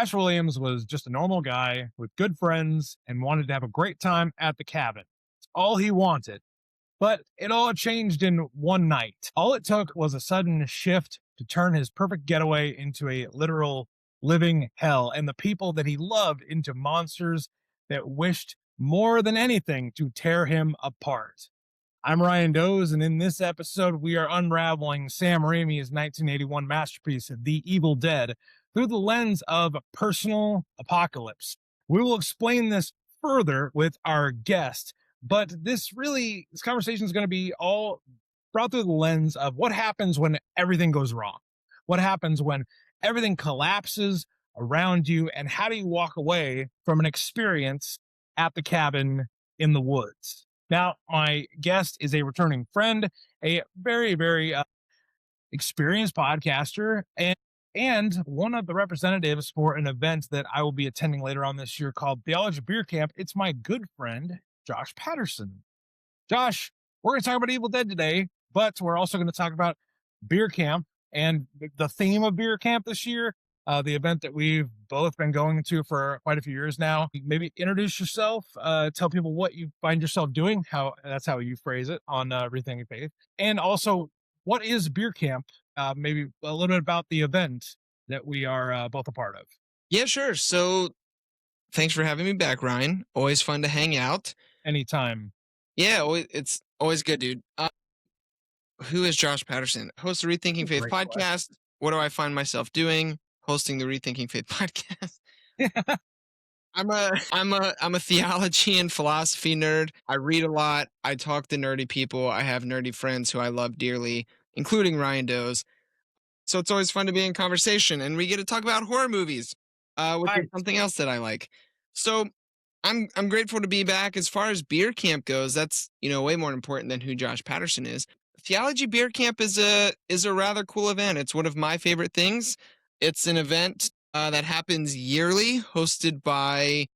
Ash Williams was just a normal guy with good friends and wanted to have a great time at the cabin. It's all he wanted. But it all changed in one night. All it took was a sudden shift to turn his perfect getaway into a literal living hell, and the people that he loved into monsters that wished more than anything to tear him apart. I'm Ryan Does, and in this episode, we are unraveling Sam Raimi's 1981 masterpiece, The Evil Dead, through the lens of personal apocalypse. We will explain this further with our guest, but this conversation is going to be all brought through the lens of what happens when everything goes wrong. What happens when everything collapses around you, and how do you walk away from an experience at the cabin in the woods? Now, my guest is a returning friend, a very experienced podcaster, and one of the representatives for an event that I will be attending later on this year called Theology Beer Camp. It's my good friend, Josh Patterson. Josh, we're going to talk about Evil Dead today, but we're also going to talk about Beer Camp and the theme of Beer Camp this year, the event that we've both been going to for quite a few years now. Maybe introduce yourself, tell people what you find yourself doing, that's how you phrase it on Rethinking Faith, and also what is Beer Camp, maybe a little bit about the event that we are both a part of. Yeah, sure. So thanks for having me back, Ryan. Always fun to hang out. Anytime. Yeah, it's always good, dude. Who is Josh Patterson? Host the Rethinking Faith Great question. podcast. What do I find myself doing? Hosting the Rethinking Faith podcast. I'm a theology and philosophy nerd. I read a lot. I talk to nerdy people. I have nerdy friends who I love dearly, including Ryan Does. So it's always fun to be in conversation, and we get to talk about horror movies, which is something else that I like. So I'm grateful to be back. As far as Beer Camp goes, that's way more important than who Josh Patterson is. Theology Beer Camp is a rather cool event. It's one of my favorite things. It's an event that happens yearly, hosted by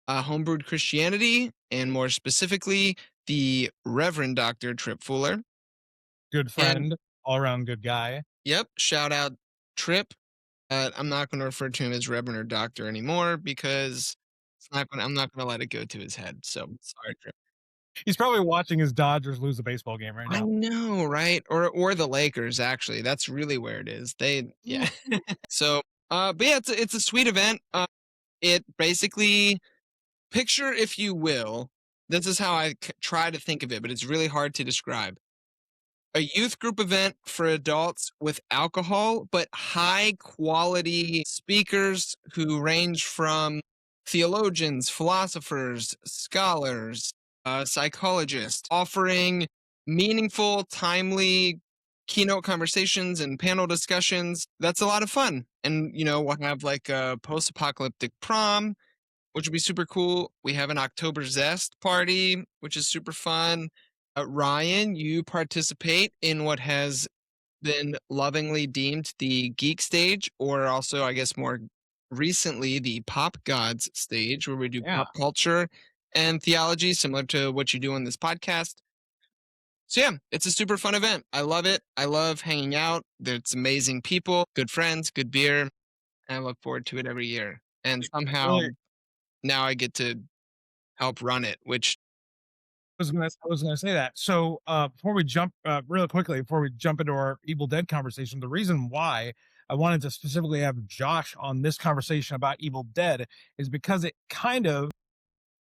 Homebrewed Christianity, and more specifically, the Reverend Dr. Trip Fuller. Good friend, all around good guy. Yep, shout out Trip. I'm not going to refer to him as Reverend or Doctor anymore because I'm not going to let it go to his head. So sorry, Trip. He's probably watching his Dodgers lose a baseball game right I now. know, right? Or the Lakers, actually. That's really where it is. Yeah. So, but yeah, it's a sweet event. It basically, picture, if you will, this is how I try to think of it, but it's really hard to describe. A youth group event for adults with alcohol, but high quality speakers who range from theologians, philosophers, scholars, psychologists, offering meaningful, timely keynote conversations and panel discussions. That's a lot of fun. And, we'll have like a post-apocalyptic prom, which would be super cool. We have an October Zest party, which is super fun. Ryan, you participate in what has been lovingly deemed the geek stage, or also, I guess, more recently, the pop gods stage, where we do pop culture and theology, similar to what you do on this podcast. So yeah, it's a super fun event. I love it. I love hanging out. There's amazing people, good friends, good beer. And I look forward to it every year. And somehow now I get to help run it, which I was gonna say that. So before we jump really quickly, before we jump into our Evil Dead conversation, the reason why I wanted to specifically have Josh on this conversation about Evil Dead is because it kind of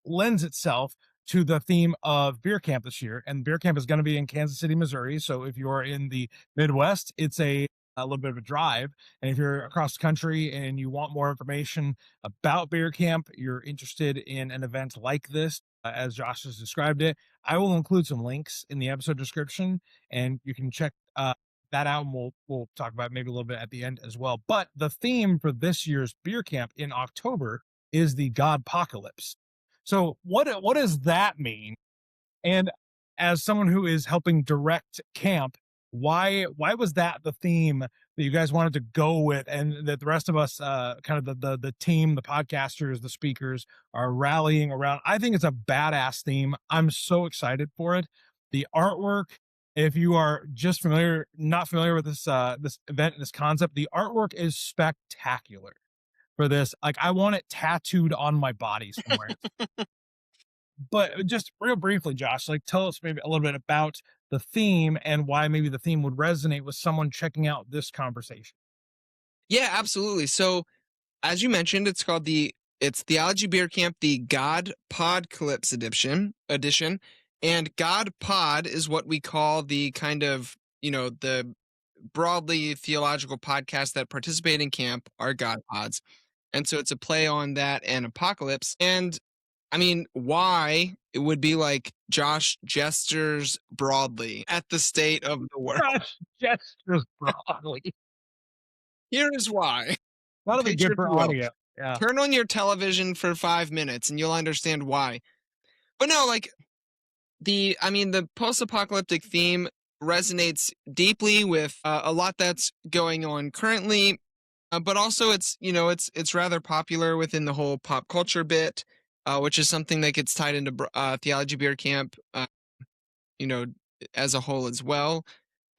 lends itself to the theme of Beer Camp this year. And Beer Camp is going to be in Kansas City, Missouri. So if you're in the Midwest, it's a little bit of a drive. And if you're across the country and you want more information about Beer Camp, you're interested in an event like this, as Josh has described it, I will include some links in the episode description, and you can check that out. And we'll talk about it maybe a little bit at the end as well. But the theme for this year's Beer Camp in October is the Godpocalypse. So what does that mean? And as someone who is helping direct camp, why was that the theme that you guys wanted to go with, and that the rest of us, kind of the team, the podcasters, the speakers, are rallying around? I think it's a badass theme. I'm so excited for it. The artwork, if you are just not familiar with this event and this concept, the artwork is spectacular. for this. Like, I want it tattooed on my body somewhere. But just real briefly, Josh, like, tell us maybe a little bit about the theme and why maybe the theme would resonate with someone checking out this conversation. Yeah, absolutely. So as you mentioned, it's Theology Beer Camp, the God Podcalypse edition. And God Pod is what we call the kind of, the broadly theological podcasts that participate in camp are God Pods. And so it's a play on that and Apocalypse. And I mean, why it would be like Josh gestures broadly at the state of the world. Josh gestures broadly. Here is why. That'll be Picture, good if for you will. audio. Yeah. Turn on your television for 5 minutes and you'll understand why. But no, like the post-apocalyptic theme resonates deeply with a lot that's going on currently, but also it's rather popular within the whole pop culture bit, which is something that gets tied into Theology Beer Camp, you know, as a whole as well.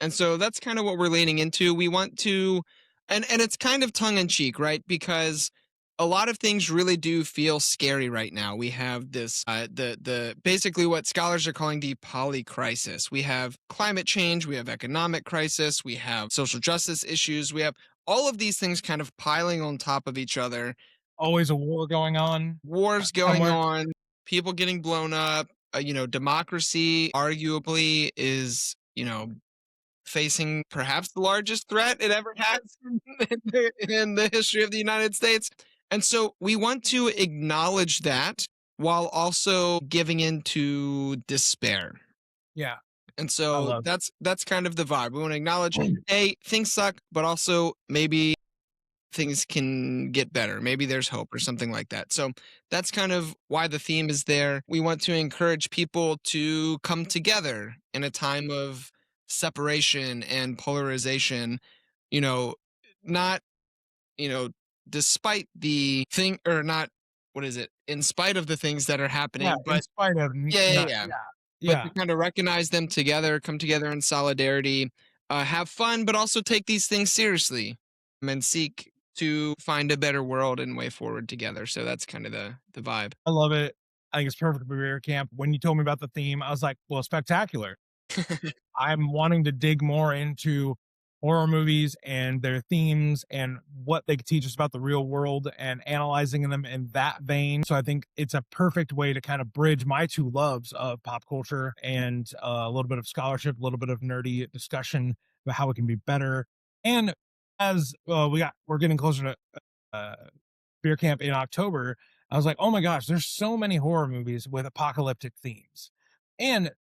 And so that's kind of what we're leaning into. We want to, and it's kind of tongue in cheek, right? Because a lot of things really do feel scary right now. We have this, the basically what scholars are calling the poly crisis. We have climate change, we have economic crisis, we have social justice issues, we have all of these things kind of piling on top of each other. Always a war going on Wars going somewhere. on, people getting blown up. Democracy arguably is, facing perhaps the largest threat it ever has in the history of the United States. And so we want to acknowledge that while also giving into despair. Yeah, And I so love that's kind of the vibe. We want to acknowledge, it. hey, things suck, but also maybe things can get better. Maybe there's hope or something like that. So that's kind of why the theme is there. We want to encourage people to come together in a time of separation and polarization, you know, not, you know, despite the thing or not, what is it? In spite of the things that are Yeah, happening, in but spite of yeah, yeah, not, yeah. yeah, But yeah. to kind of recognize them together, come together in solidarity, have fun, but also take these things seriously and seek to find a better world and way forward together. So that's kind of the vibe. I love it. I think it's perfect for beer camp. When you told me about the theme, I was like, well, spectacular. I'm wanting to dig more into horror movies and their themes and what they could teach us about the real world and analyzing them in that vein. So I think it's a perfect way to kind of bridge my two loves of pop culture and a little bit of scholarship, a little bit of nerdy discussion about how it can be better. And as we're getting closer to uh, beer camp in October, I was like, oh my gosh, there's so many horror movies with apocalyptic themes. And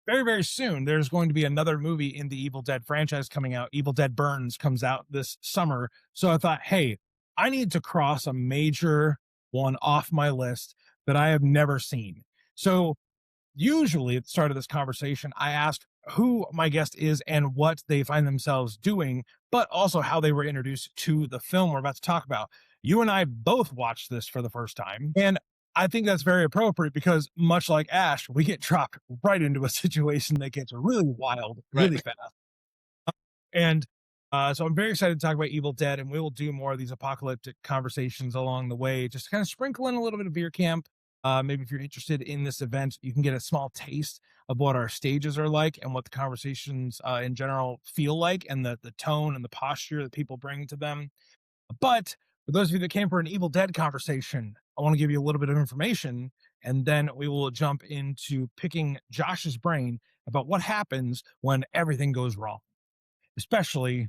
very, very soon, there's going to be another movie in the Evil Dead franchise coming out. Evil Dead Burns comes out this summer. So I thought, hey, I need to cross a major one off my list that I have never seen. So usually at the start of this conversation, I ask who my guest is and what they find themselves doing, but also how they were introduced to the film we're about to talk about. You and I both watched this for the first time. And I think that's very appropriate because, much like Ash, we get dropped right into a situation that gets really wild Right. really fast. And so I'm very excited to talk about Evil Dead, and we will do more of these apocalyptic conversations along the way, just to kind of sprinkle in a little bit of beer camp. Maybe if you're interested in this event, you can get a small taste of what our stages are like and what the conversations in general feel like, and the tone and the posture that people bring to them. But for those of you that came for an Evil Dead conversation, I want to give you a little bit of information, and then we will jump into picking Josh's brain about what happens when everything goes wrong, especially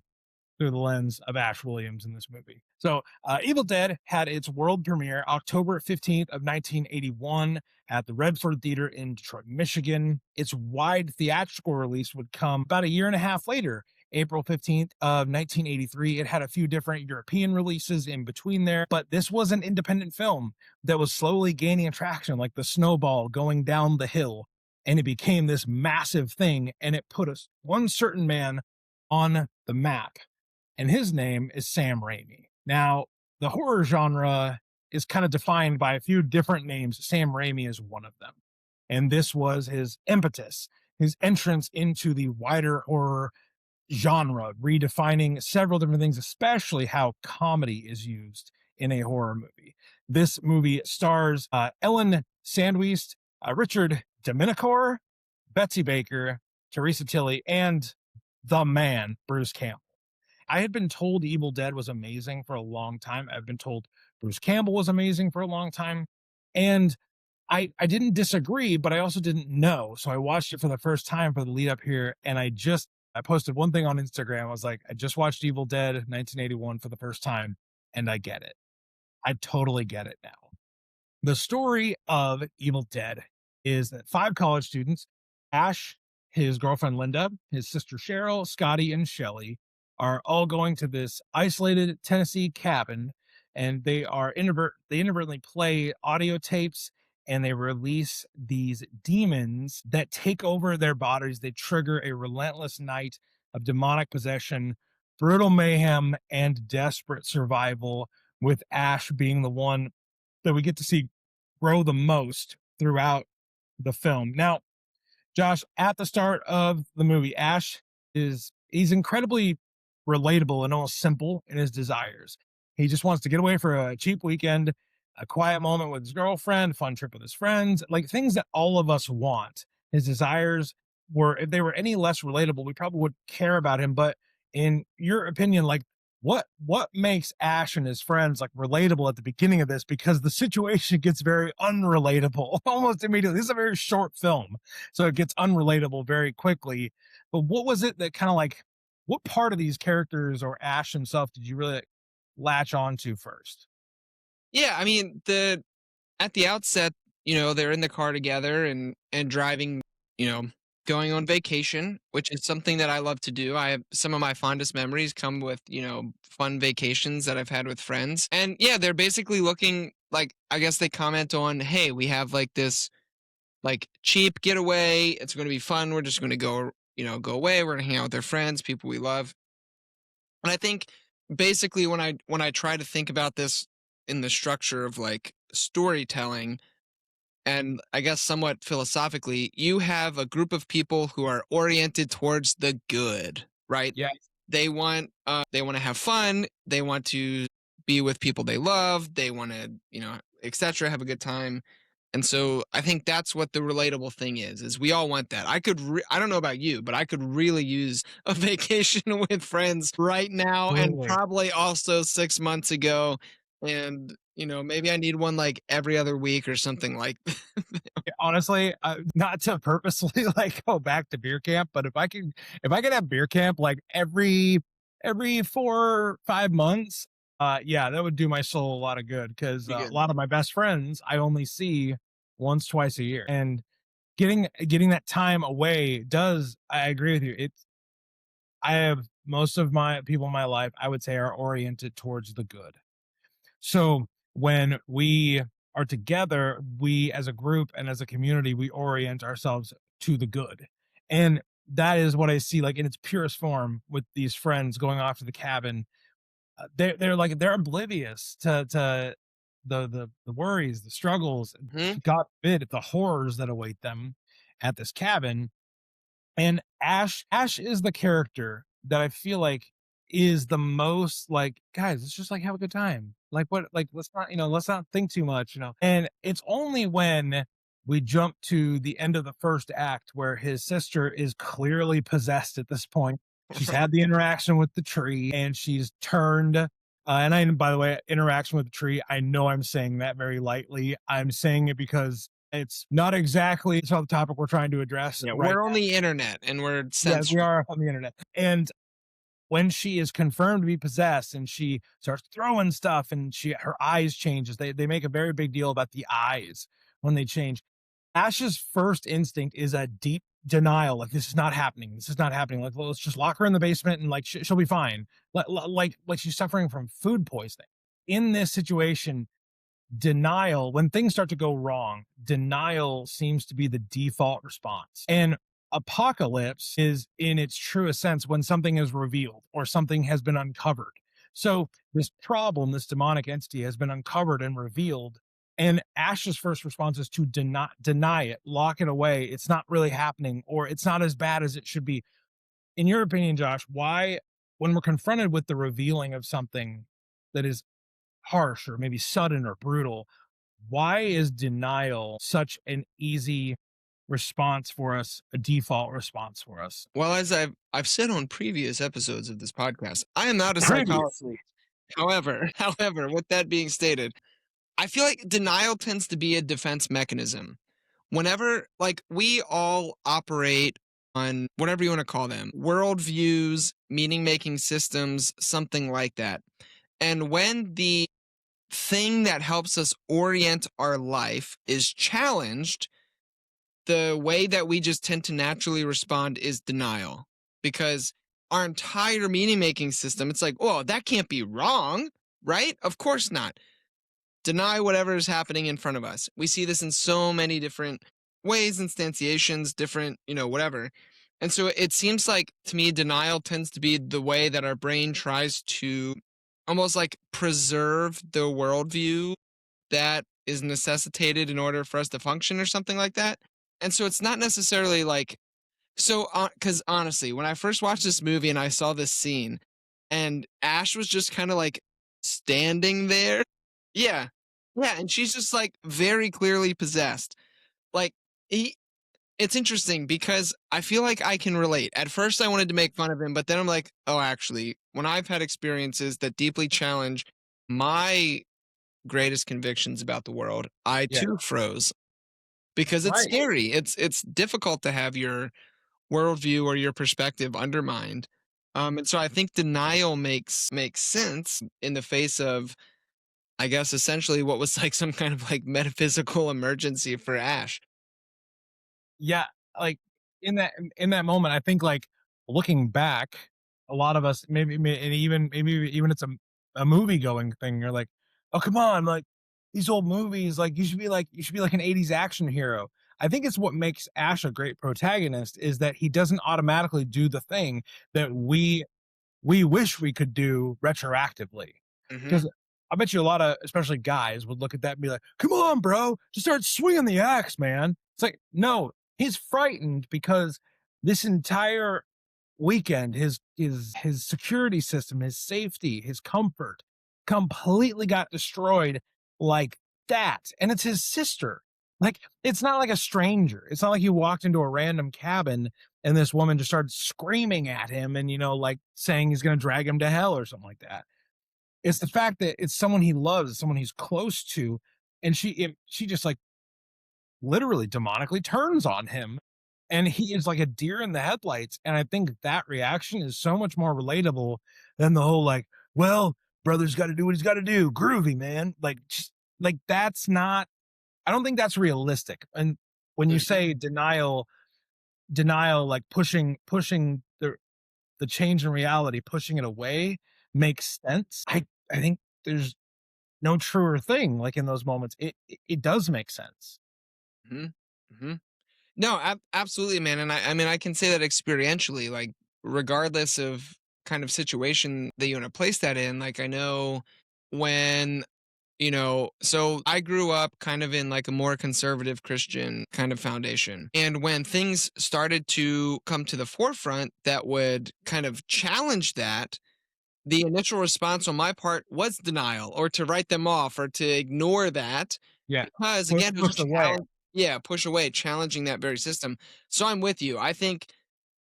through the lens of Ash Williams in this movie. So, Evil Dead had its world premiere October 15th of 1981 at the Redford Theater in Detroit, Michigan. Its wide theatrical release would come about a year and a half later, April 15th of 1983. It had a few different European releases in between there, but this was an independent film that was slowly gaining traction like the snowball going down the hill. And it became this massive thing, and it put us one certain man on the map, and his name is Sam Raimi. Now, the horror genre is kind of defined by a few different names. Sam Raimi is one of them. And this was his impetus, his entrance into the wider horror genre, redefining several different things, especially how comedy is used in a horror movie. This movie stars Ellen Sandweiss, Richard Dominicore, Betsy Baker, Teresa Tilly, and the man, Bruce Campbell. I had been told Evil Dead was amazing for a long time. I've been told Bruce Campbell was amazing for a long time. And I didn't disagree, but I also didn't know. So I watched it for the first time for the lead up here. And I posted one thing on Instagram. I was like, I just watched Evil Dead 1981 for the first time, and I get it. I totally get it now. The story of Evil Dead is that 5 college students, Ash, his girlfriend Linda, his sister Cheryl, Scotty, and Shelly, are all going to this isolated Tennessee cabin, and they inadvertently play audio tapes, and they release these demons that take over their bodies. They trigger a relentless night of demonic possession, brutal mayhem, and desperate survival, with Ash being the one that we get to see grow the most throughout the film. Now, Josh, at the start of the movie, he's incredibly relatable and almost simple in his desires. He just wants to get away for a cheap weekend, a quiet moment with his girlfriend, a fun trip with his friends, like things that all of us want. His desires were, if they were any less relatable, we probably would care about him. But in your opinion, like what makes Ash and his friends like relatable at the beginning of this? Because the situation gets very unrelatable almost immediately. This is a very short film, so it gets unrelatable very quickly. But what was it that kind of like, what part of these characters or Ash himself did you really latch on to first? Yeah, I mean, at the outset, they're in the car together and driving, you know, going on vacation, which is something that I love to do. I have some of my fondest memories come with, fun vacations that I've had with friends. And yeah, they're basically looking like, I guess they comment on, hey, we have like this like cheap getaway. It's going to be fun. We're just going to go away. We're going to hang out with their friends, people we love. And I think basically when I try to think about this in the structure of like storytelling, and I guess somewhat philosophically, you have a group of people who are oriented towards the good, right? Yeah. They want to have fun, they want to be with people they love, they want to, etc., have a good time. And so I think that's what the relatable thing is we all want that. I don't know about you, but I could really use a vacation with friends right now and Totally. probably also 6 months ago. And, maybe I need one like every other week or something like Honestly, not to purposely like go back to beer camp, but if I could have beer camp like every 4 or 5 months, yeah, that would do my soul a lot of good, because be a good. lot of my best friends I only see once, twice a year, and getting that time away does. I agree with you. I have most of my people in my life, I would say, are oriented towards the good. So when we are together, we as a group and as a community, we orient ourselves to the good. And that is what I see like in its purest form with these friends going off to the cabin. They're oblivious to the worries, the struggles, Mhm. God forbid, the horrors that await them at this cabin. And Ash is the character that I feel like is the most like, guys, let's just like have a good time. Like what, like let's not think too much. And it's only when we jump to the end of the first act where his sister is clearly possessed at this point. She's had the interaction with the tree and she's turned by the way, interaction with the tree, I know I'm saying that very lightly. I'm saying it because it's not exactly the topic we're trying to address Yeah, right we're on now. the internet and we're Yes, we censored. are on the internet. And when she is confirmed to be possessed and she starts throwing stuff and her eyes changes, they make a very big deal about the eyes when they change. Ash's first instinct is a deep denial, like this is not happening. This is not happening. Like, well, let's just lock her in the basement and like she'll be fine. Like she's suffering from food poisoning. In this situation, denial, when things start to go wrong, denial seems to be the default response. And apocalypse is in its truest sense when something is revealed or something has been uncovered. So this problem, this demonic entity has been uncovered and revealed. And Ash's first response is to deny it, lock it away. It's not really happening, or it's not as bad as it should be. In your opinion, Josh, why, when we're confronted with the revealing of something that is harsh or maybe sudden or brutal. Why is denial such an easy response for us, a default response for us? Well, as I've said on previous episodes of this podcast, I am not a psychologist. Previously. However, with that being stated, I feel like denial tends to be a defense mechanism. Whenever, like, we all operate on whatever you want to call them, worldviews, meaning making systems, something like that. And when the thing that helps us orient our life is challenged, the way that we just tend to naturally respond is denial. Because our entire meaning making system, it's like, oh, that can't be wrong, right? Of course not. Deny whatever is happening in front of us. We see this in so many different ways, instantiations, different, whatever. And so it seems like to me, denial tends to be the way that our brain tries to almost like preserve the worldview that is necessitated in order for us to function or something like that. And so it's not necessarily like, so, because honestly, when I first watched this movie and I saw this scene and Ash was just kind of like standing there. Yeah. Yeah. And she's just like very clearly possessed. Like, he, it's interesting because I feel like I can relate. At first, I wanted to make fun of him, but then I'm like, oh, actually, when I've had experiences that deeply challenge my greatest convictions about the world, I Yeah. too froze because it's Right. scary. It's difficult to have your worldview or your perspective undermined. And so I think denial makes sense in the face of, I guess, essentially what was like some kind of like metaphysical emergency for Ash. Yeah, like in that moment, I think like looking back, a lot of us and maybe even it's a movie going thing. You're like, oh come on, like these old movies, like you should be like an '80s action hero. I think it's what makes Ash a great protagonist is that he doesn't automatically do the thing that we wish we could do retroactively. Hmm. Because I bet you a lot of, especially guys, would look at that and be like, come on, bro, just start swinging the axe, man. It's like, no, he's frightened because this entire weekend, his security system, his safety, his comfort completely got destroyed like that. And it's his sister. Like, it's not like a stranger. It's not like he walked into a random cabin and this woman just started screaming at him and, like saying he's going to drag him to hell or something like that. It's the fact that it's someone he loves, someone he's close to. And she just like literally demonically turns on him and he is like a deer in the headlights. And I think that reaction is so much more relatable than the whole like, well, brother's got to do what he's got to do. Groovy, man. Like, just like that's not, I don't think that's realistic. And when you Hmm. say denial, like pushing the change in reality, pushing it away makes sense. I think there's no truer thing like in those moments. It does make sense. Hmm. Hmm. No, absolutely, man. And I mean, I can say that experientially, like, regardless of kind of situation that you want to place that in, like, I know when, so I grew up kind of in like a more conservative Christian kind of foundation. And when things started to come to the forefront that would kind of challenge that, the initial response on my part was denial or to write them off or to ignore that Yeah. because again, it was Pushed away. yeah, push away, challenging that very system. So I'm with you. I think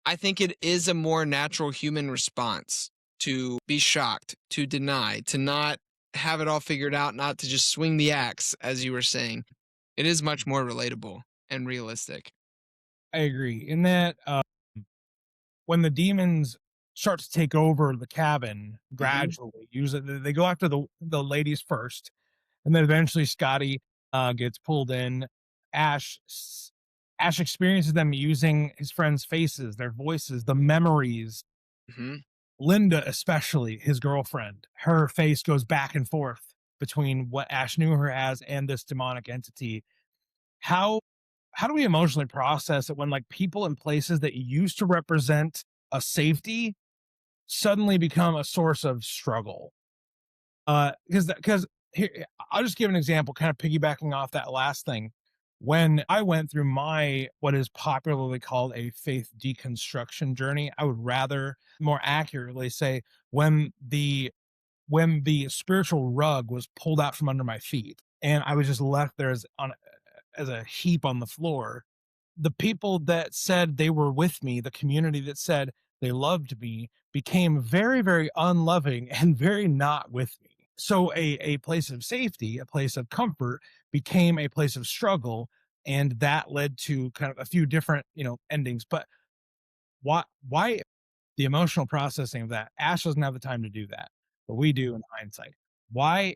it is a more natural human response to be shocked, to deny, to not have it all figured out, not to just swing the axe, as you were saying. It is much more relatable and realistic. I agree. In that when the demons start to take over the cabin Hmm. gradually, usually they go after the ladies first, and then eventually Scotty gets pulled in. Ash Ash experiences them using his friends' faces, their voices, the memories. Hmm. Linda, especially his girlfriend, her face goes back and forth between what Ash knew her as and this demonic entity. How how do we emotionally process it when like people and places that used to represent a safety suddenly become a source of struggle? Because here I'll just give an example, kind of piggybacking off that last thing. When I went through my what is popularly called a faith deconstruction journey, I would rather more accurately say when the when the spiritual rug was pulled out from under my feet and I was just left there as a heap on the floor. The people that said they were with me, the community that said they loved me, became very, very unloving and very not with me. So a place of safety, a place of comfort became a place of struggle. And that led to kind of a few different, endings. But why the emotional processing of that? Ash doesn't have the time to do that, but we do in hindsight. Why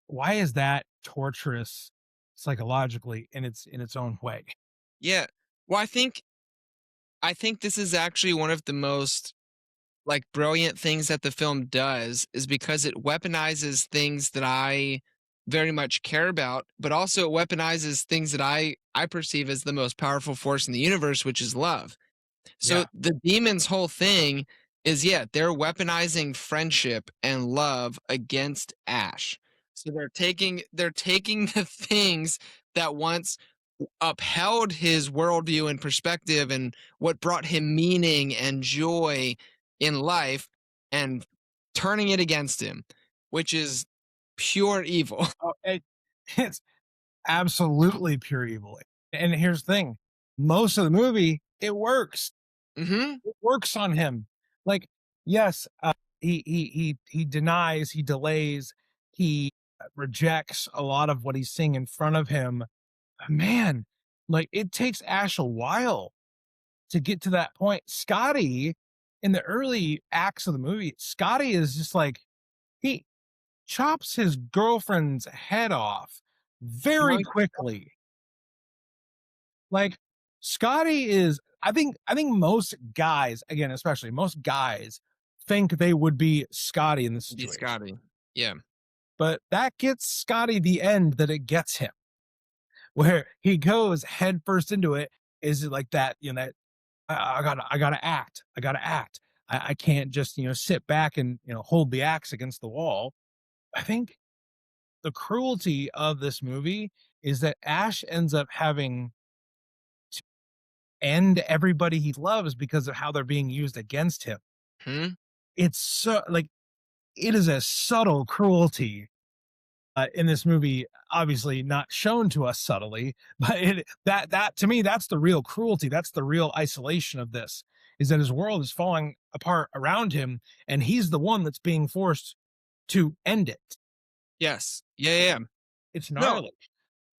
why is that torturous psychologically in its own way? Yeah. Well, I think this is actually one of the most like brilliant things that the film does is because it weaponizes things that I very much care about, but also it weaponizes things that I perceive as the most powerful force in the universe, which is love. So Yeah. the demon's whole thing is, yeah, they're weaponizing friendship and love against Ash. So they're taking the things that once upheld his worldview and perspective and what brought him meaning and joy in life and turning it against him, which is pure evil. Oh, it's absolutely pure evil. And here's the thing: most of the movie, it works. Hmm. It works on him. Like, yes, he denies, he delays, he rejects a lot of what he's seeing in front of him. Man, like it takes Ash a while to get to that point. Scotty, in the early acts of the movie, Scotty is just like he chops his girlfriend's head off very Among- quickly. Like Scotty is I think most guys, again, especially most guys think they would be Scotty in this Be situation. Scotty. Yeah. But that gets Scotty the end that it gets him, where he goes head first into it. Is it like that, that I gotta act. I gotta act. I can't just, sit back and, hold the axe against the wall. I think the cruelty of this movie is that Ash ends up having to end everybody he loves because of how they're being used against him. Hmm? It's so like it is a subtle cruelty in this movie, obviously not shown to us subtly, but that to me, that's the real cruelty. That's the real isolation of this, is that his world is falling apart around him, and he's the one that's being forced to end it. Yes. Yeah, yeah, yeah. It's No, gnarly.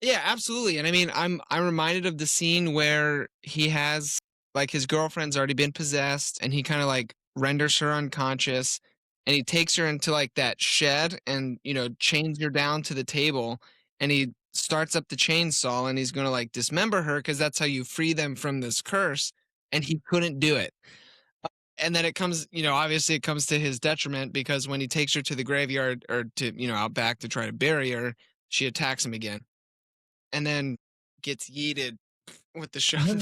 yeah, absolutely. And I mean, I'm reminded of the scene where he has like his girlfriend's already been possessed and he kind of like renders her unconscious and he takes her into like that shed and, chains her down to the table and he starts up the chainsaw and he's going to like dismember her because that's how you free them from this curse and he couldn't do it. And then it comes, obviously it comes to his detriment because when he takes her to the graveyard or to, out back to try to bury her, she attacks him again and then gets yeeted with the And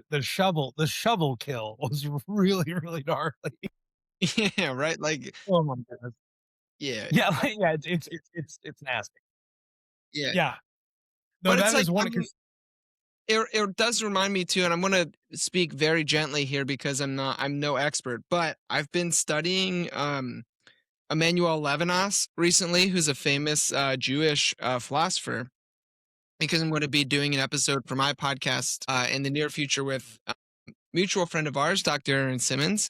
then shovel. the shovel kill was really, really gnarly. Yeah, right. Like, Oh my goodness. yeah, Yeah, like, yeah, it's nasty. yeah. Yeah. No, But it's that like, is I one mean, because it does remind me too, and I'm gonna speak very gently here because I'm no expert, but I've been studying Emmanuel Levinas recently, who's a famous Jewish philosopher. Because I'm going to be doing an episode for my podcast in the near future with a mutual friend of ours, Dr. Aaron Simmons,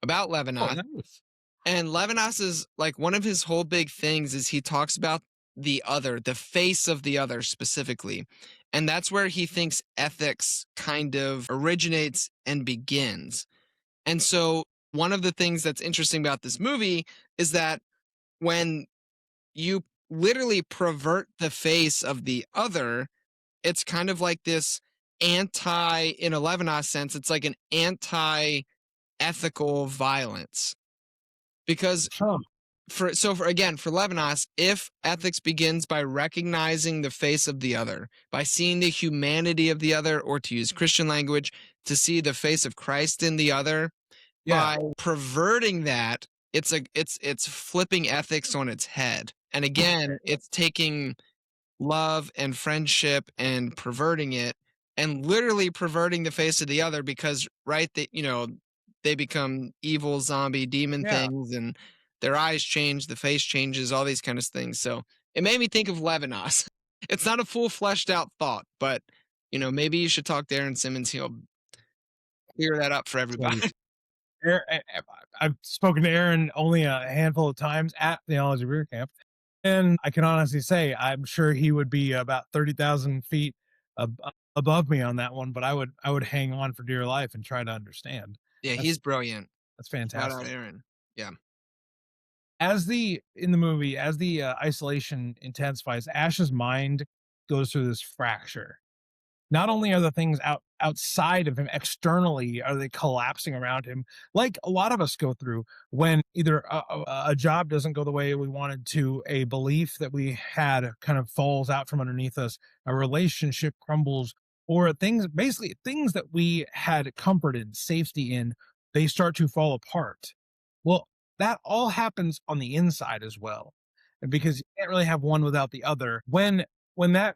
about oh, Levinas. nice. And Levinas is like one of his whole big things is he talks about the other, the face of the other specifically. And that's where he thinks ethics kind of originates and begins. And so one of the things that's interesting about this movie is that when you literally pervert the face of the other, it's kind of like this in a Levinas sense, it's like an anti ethical violence because Huh. for Levinas, if ethics begins by recognizing the face of the other, by seeing the humanity of the other, or to use Christian language, to see the face of Christ in the other, Yeah. by perverting that, it's flipping ethics on its head. And again, it's taking love and friendship and perverting it and literally perverting the face of the other because right that they become evil zombie demon Yeah. things and their eyes change, the face changes, all these kind of things. So it made me think of Levinas. It's not a full fleshed out thought, but maybe you should talk to Aaron Simmons. He'll clear that up for everybody. I've spoken to Aaron only a handful of times at Theology Beer Camp, and I can honestly say I'm sure he would be about 30,000 feet above me on that one, but I would hang on for dear life and try to understand. Yeah, That's, he's brilliant. that's Shout out fantastic. Aaron. Yeah. In the movie, as the isolation intensifies, Ash's mind goes through this fracture. Not only are the things outside of him externally are they collapsing around him, like a lot of us go through when either a job doesn't go the way we wanted to, a belief that we had kind of falls out from underneath us, a relationship crumbles, or basically things that we had comforted safety in, they start to fall apart. Well, that all happens on the inside as well, because you can't really have one without the other. When that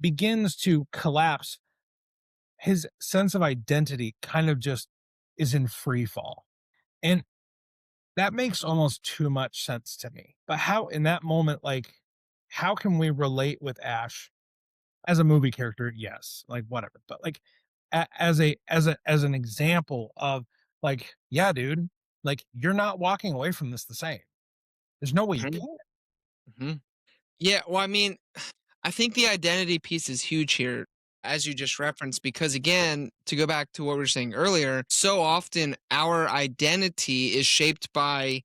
begins to collapse, his sense of identity kind of just is in free fall. And that makes almost too much sense to me. But how, in that moment, like, how can we relate with Ash as a movie character? Yes, like whatever. But like, as an example of like, yeah, dude, like you're not walking away from this the same. There's no way you Mhm, can. mhm. Yeah. Well, I mean, I think the identity piece is huge here, as you just referenced, because again, to go back to what we were saying earlier, so often our identity is shaped by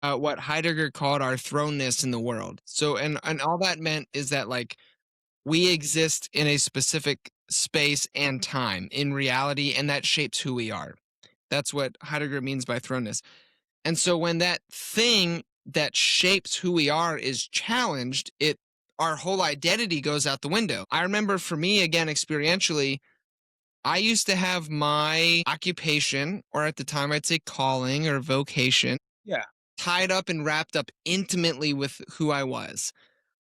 what Heidegger called our thrownness in the world. So, and all that meant is that like we exist in a specific space and time in reality, and that shapes who we are. That's what Heidegger means by thrownness. And so when that thing that shapes who we are is challenged, it our whole identity goes out the window. I remember for me again experientially, I used to have my occupation, or at the time I'd say calling or vocation, Yeah. tied up and wrapped up intimately with who I was.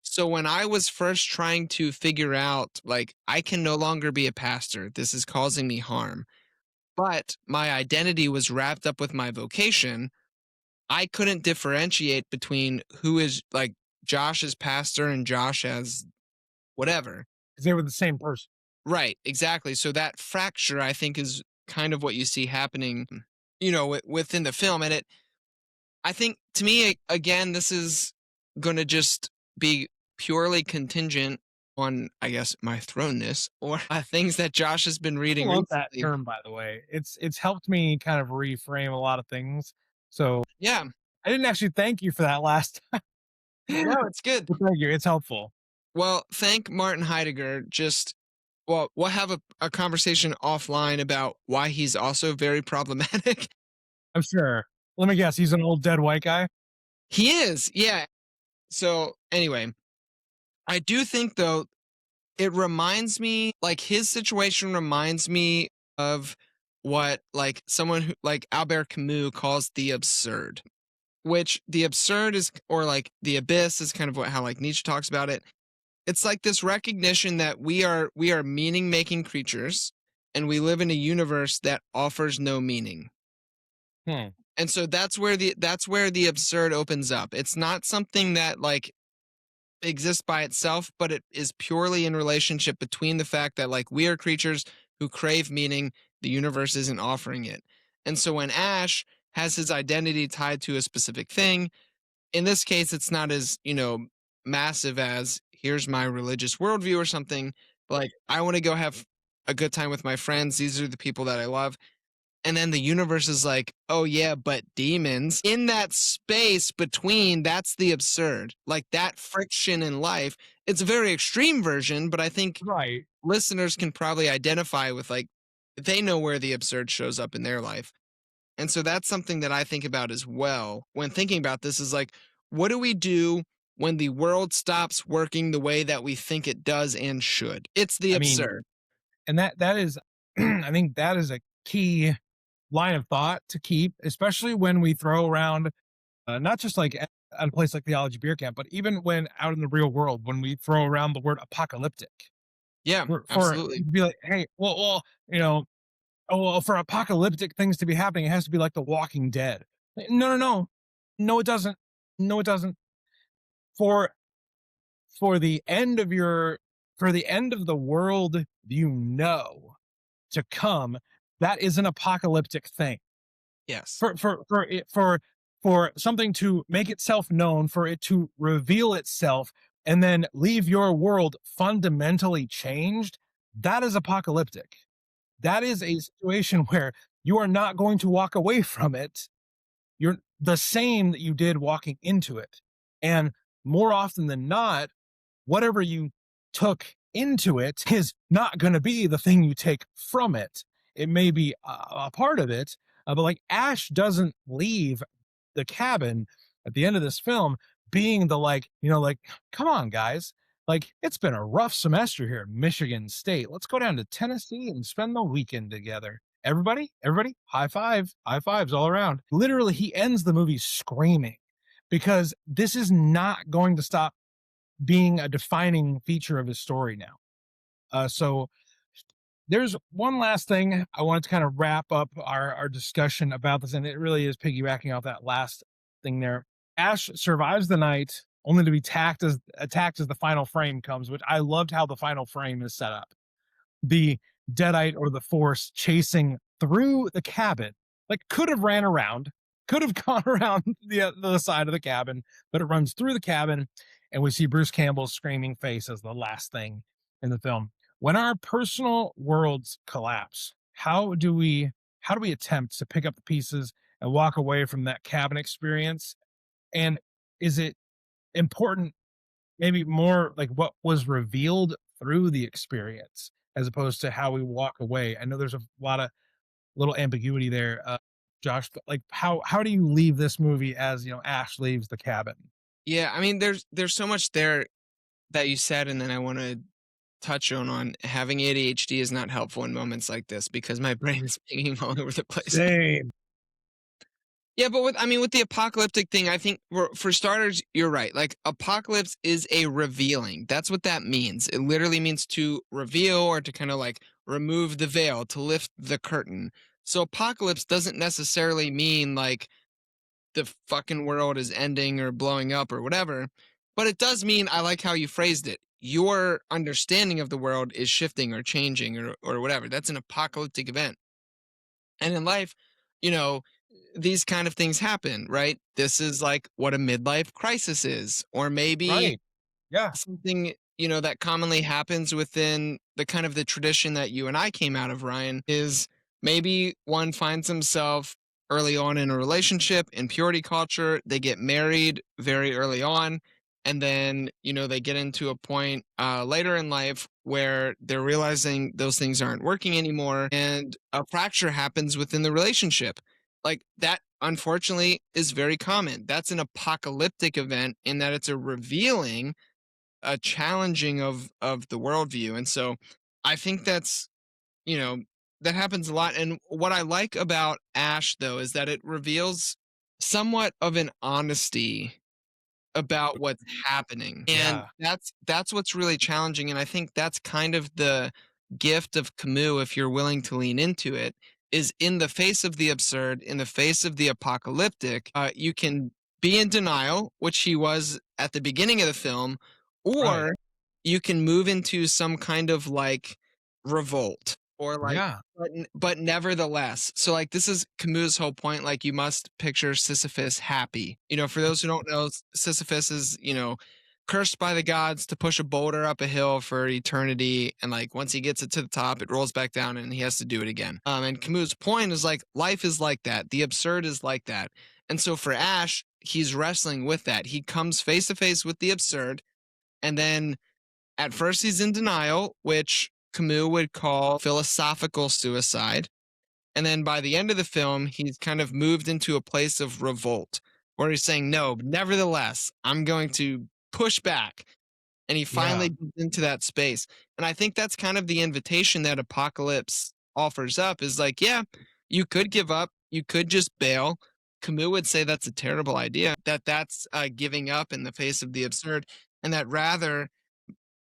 So when I was first trying to figure out, like, I can no longer be a pastor, this is causing me harm, but my identity was wrapped up with my vocation, I couldn't differentiate between who is like Josh as pastor and Josh as whatever. Because they were the same person. Right, exactly. So that fracture, I think, is kind of what you see happening, within the film. And I think to me, again, this is going to just be purely contingent on, I guess, my thrownness or things that Josh has been I reading love that recently. term, by the way. It's helped me kind of reframe a lot of things. So Yeah, I didn't actually thank you for that last time. no, it's good. But thank you. It's helpful. Well, thank Martin Heidegger. Well, we'll have a conversation offline about why he's also very problematic. I'm sure. Let me guess. He's an old dead white guy. He is, yeah. So anyway, I do think though it reminds me, like his situation reminds me of what like someone who like Albert Camus calls the absurd, which the absurd is, or like the abyss is kind of what how like Nietzsche talks about it. It's like this recognition that we are meaning making creatures and we live in a universe that offers no meaning. Hmm. And so that's where the absurd opens up. It's not something that like exists by itself, but it is purely in relationship between the fact that like we are creatures who crave meaning, the universe isn't offering it. And so when Ash has his identity tied to a specific thing, in this case it's not as, massive as here's my religious worldview or something, but like I want to go have a good time with my friends. These are the people that I love. And then the universe is like, oh yeah, but demons in that space between, that's the absurd. Like that friction in life. It's a very extreme version, but I think Right. listeners can probably identify with like, they know where the absurd shows up in their life. And so that's something that I think about as well when thinking about this is like, what do we do when the world stops working the way that we think it does and should? It's the I mean, absurd. and that is, I think that is a key line of thought to keep, especially when we throw around, not just like at a place like Theology Beer Camp, but even when out in the real world, when we throw around the word apocalyptic, Yeah, for absolutely. be like, hey, you know, oh, well, for apocalyptic things to be happening, it has to be like The Walking Dead. No, no, no, No, it doesn't. No, it doesn't. For for the end of your for the end of the world, to come, that is an apocalyptic thing. Yes. For something to make itself known, for it to reveal itself, and then leave your world fundamentally changed, that is apocalyptic. That is a situation where you are not going to walk away from it. You're the same that you did walking into it. And more often than not, whatever you took into it is not going to be the thing you take from it. It may be a part of it, but like Ash doesn't leave the cabin at the end of this film being the like, come on, guys. Like, it's been a rough semester here at Michigan State. Let's go down to Tennessee and spend the weekend together. Everybody, high fives all around. Literally, he ends the movie screaming because this is not going to stop being a defining feature of his story now. So there's one last thing I wanted to kind of wrap up our discussion about this, and it really is piggybacking off that last thing there. Ash survives the night only to be attacked as the final frame comes, which I loved how the final frame is set up. The Deadite or the Force chasing through the cabin, like could have ran around, could have gone around the side of the cabin, but it runs through the cabin, and we see Bruce Campbell's screaming face as the last thing in the film. When our personal worlds collapse, how do we attempt to pick up the pieces and walk away from that cabin experience? And is it important, maybe more like what was revealed through the experience as opposed to how we walk away? I know there's a lot of little ambiguity there, Josh, but like how do you leave this movie as, Ash leaves the cabin? Yeah, I mean, there's so much there that you said, and then I want to touch on having ADHD is not helpful in moments like this because my brain is pinging all over the place. Same. Yeah, but with the apocalyptic thing, I think for starters, you're right. Like apocalypse is a revealing. That's what that means. It literally means to reveal or to kind of like remove the veil, to lift the curtain. So apocalypse doesn't necessarily mean like the fucking world is ending or blowing up or whatever, but it does mean, I like how you phrased it. Your understanding of the world is shifting or changing or whatever. That's an apocalyptic event. And in life, you know, these kind of things happen, right? This is like what a midlife crisis is, or maybe Right. Yeah. something, that commonly happens within the kind of the tradition that you and I came out of, Ryan, is maybe one finds himself early on in a relationship in purity culture. They get married very early on. And then, they get into a point later in life where they're realizing those things aren't working anymore. And a fracture happens within the relationship. Like that, unfortunately, is very common. That's an apocalyptic event in that it's a revealing, a challenging of the worldview. And so I think you know that happens a lot. And what I like about Ash though is that it reveals somewhat of an honesty about what's happening, and Yeah. that's what's really challenging. And I think that's kind of the gift of Camus, if you're willing to lean into it, is in the face of the absurd, in the face of the apocalyptic, you can be in denial, which he was at the beginning of the film, Right. or you can move into some kind of like revolt or like, Yeah. but nevertheless. So like this is Camus' whole point. Like you must picture Sisyphus happy. For those who don't know, Sisyphus is, cursed by the gods to push a boulder up a hill for eternity. And like once he gets it to the top, it rolls back down and he has to do it again. And Camus' point is like life is like that. The absurd is like that. And so for Ash, he's wrestling with that. He comes face to face with the absurd. And then at first he's in denial, which Camus would call philosophical suicide. And then by the end of the film, he's kind of moved into a place of revolt where he's saying, no, nevertheless, I'm going to push back. And he finally Yeah. gets into that space. And I think that's kind of the invitation that Apocalypse offers up is like, yeah, you could give up. You could just bail. Camus would say that's a terrible idea, that's giving up in the face of the absurd, and that rather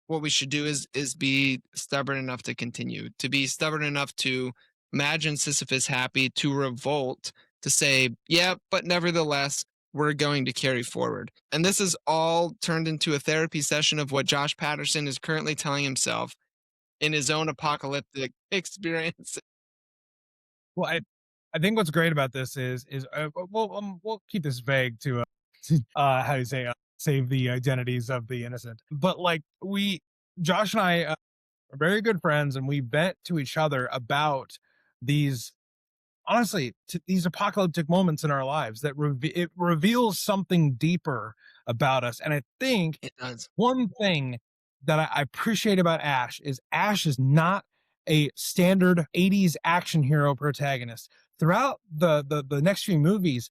what we should do is be stubborn enough to continue, to be stubborn enough to imagine Sisyphus happy, to revolt, to say, yeah, but nevertheless, we're going to carry forward. And this is all turned into a therapy session of what Josh Patterson is currently telling himself in his own apocalyptic experience. Well, I think what's great about this is we'll keep this vague to how do you say save the identities of the innocent. But like Josh and I are very good friends, and we vent to each other about these honestly these apocalyptic moments in our lives that it reveals something deeper about us. And I think It does. one thing that I appreciate about Ash is not a standard 80s action hero protagonist. Throughout the next few movies,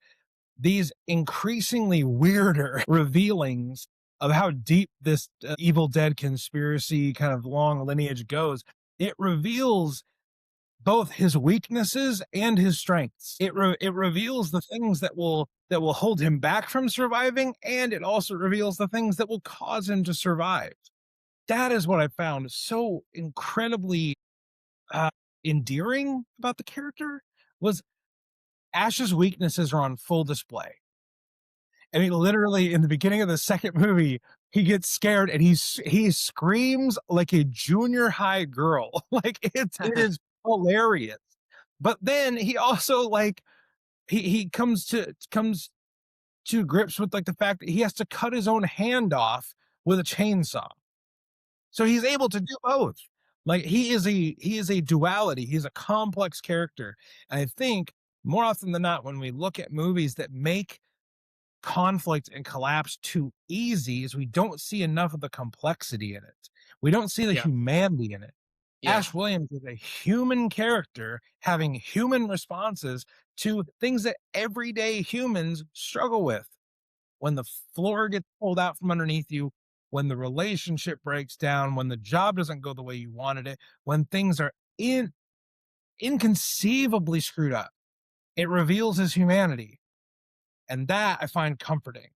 these increasingly weirder revealings of how deep this Evil Dead conspiracy kind of long lineage goes, it reveals both his weaknesses and his strengths. It reveals the things that will hold him back from surviving, and it also reveals the things that will cause him to survive. That is what I found so incredibly uh, endearing about the character was Ash's weaknesses are on full display. I mean, literally in the beginning of the second movie, he gets scared and he screams like a junior high girl. Like it is hilarious. But then he also like he comes to grips with like the fact that he has to cut his own hand off with a chainsaw. So he's able to do both. Like he is a duality. He's a complex character. And I think more often than not, when we look at movies that make conflict and collapse too easy, is we don't see enough of the complexity in it. We don't see the Yeah. humanity in it. Yeah. Ash Williams is a human character having human responses to things that everyday humans struggle with. When the floor gets pulled out from underneath you, when the relationship breaks down, when the job doesn't go the way you wanted it, when things are inconceivably screwed up, it reveals his humanity. And that I find comforting.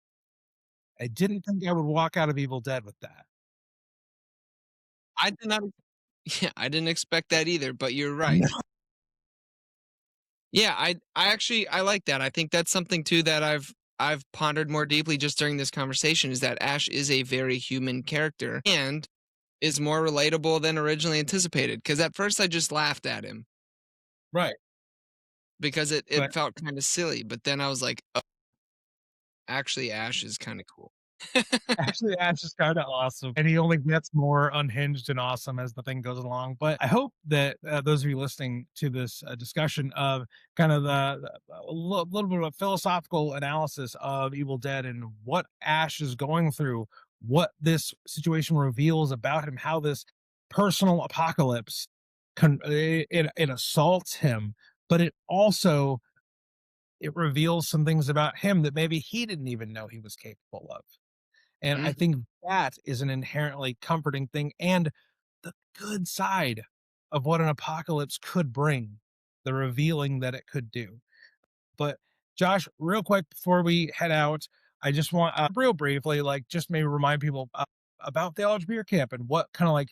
I didn't think I would walk out of Evil Dead with that. I did not. Yeah, I didn't expect that either, but you're right. Yeah, I actually I like that. I think that's something too that I've pondered more deeply just during this conversation is that Ash is a very human character and is more relatable than originally anticipated. Because at first I just laughed at him Right. because it But felt kind of silly, but then I was like, oh, actually Ash is kind of cool. actually, Ash is kind of awesome, and he only gets more unhinged and awesome as the thing goes along. But I hope that those of you listening to this discussion of kind of little bit of a philosophical analysis of Evil Dead and what Ash is going through, what this situation reveals about him, how this personal apocalypse it assaults him, but it reveals some things about him that maybe he didn't even know he was capable of. And I Mhm. think that is an inherently comforting thing and the good side of what an apocalypse could bring, the revealing that it could do. But Josh, real quick before we head out, I just want real briefly, like just maybe remind people about Theology Beer Camp and what kind of like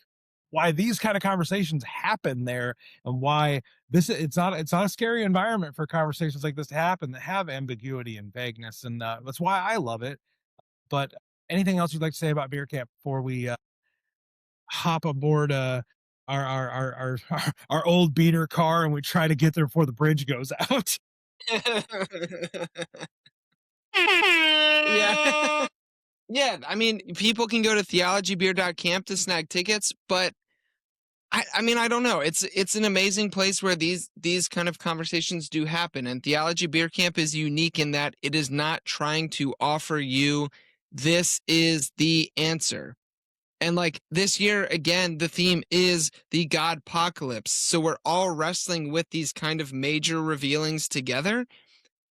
why these kind of conversations happen there and why it's not a scary environment for conversations like this to happen that have ambiguity and vagueness. And that's why I love it. But anything else you'd like to say about Beer Camp before we hop aboard our old beater car and we try to get there before the bridge goes out? Yeah. Yeah, I mean, people can go to theologybeer.camp to snag tickets, but I mean, I don't know. It's an amazing place where these kind of conversations do happen. And Theology Beer Camp is unique in that it is not trying to offer you this is the answer. And like this year, again, the theme is the God apocalypse. So we're all wrestling with these kind of major revealings together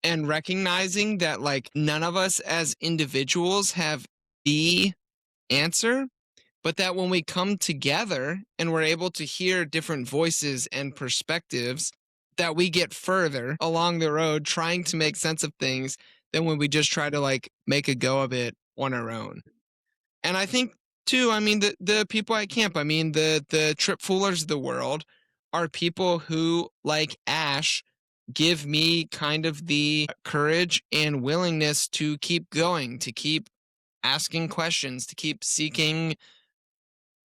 and recognizing that like none of us as individuals have the answer, but that when we come together and we're able to hear different voices and perspectives, that we get further along the road trying to make sense of things than when we just try to like make a go of it on our own. And I think too, I mean the people at camp, I mean the trip foolers of the world are people who like Ash give me kind of the courage and willingness to keep going, to keep asking questions, to keep seeking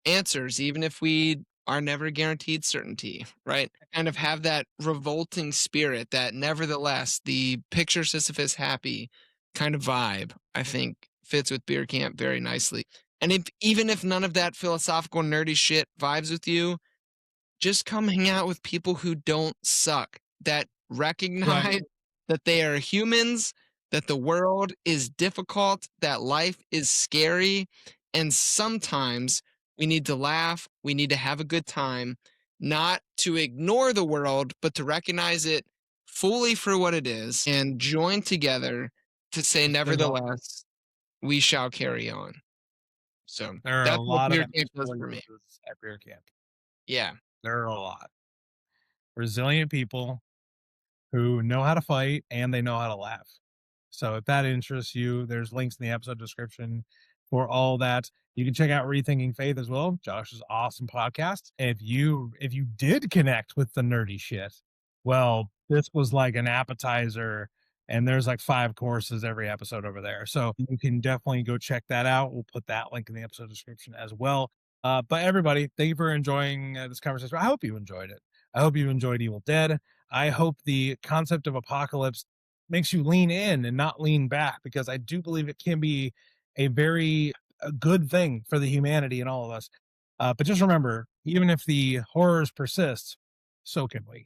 answers, even if we are never guaranteed certainty, right? Kind of have that revolting spirit that nevertheless the picture Sisyphus happy kind of vibe, I think fits with beer camp very nicely. And if even if none of that philosophical nerdy shit vibes with you, just come hang out with people who don't suck, that Right. recognize that they are humans, that the world is difficult, that life is scary, and sometimes we need to laugh, we need to have a good time, not to ignore the world, but to recognize it fully for what it is and join together to say, Just live on. nevertheless, we shall carry on. So There are a that's what lot of beer camp does for me. experiences at beer camp. Yeah. There are a lot. Resilient people who know how to fight and they know how to laugh. So if that interests you, there's links in the episode description for all that. You can check out Rethinking Faith as well, Josh's awesome podcast. If you did connect with the nerdy shit, well, this was like an appetizer, and there's like 5 courses every episode over there. So you can definitely go check that out. We'll put that link in the episode description as well. But everybody, thank you for enjoying this conversation. I hope you enjoyed it. I hope you enjoyed Evil Dead. I hope the concept of apocalypse makes you lean in and not lean back, because I do believe it can be a good thing for the humanity and all of us. But just remember, even if the horrors persist, so can we.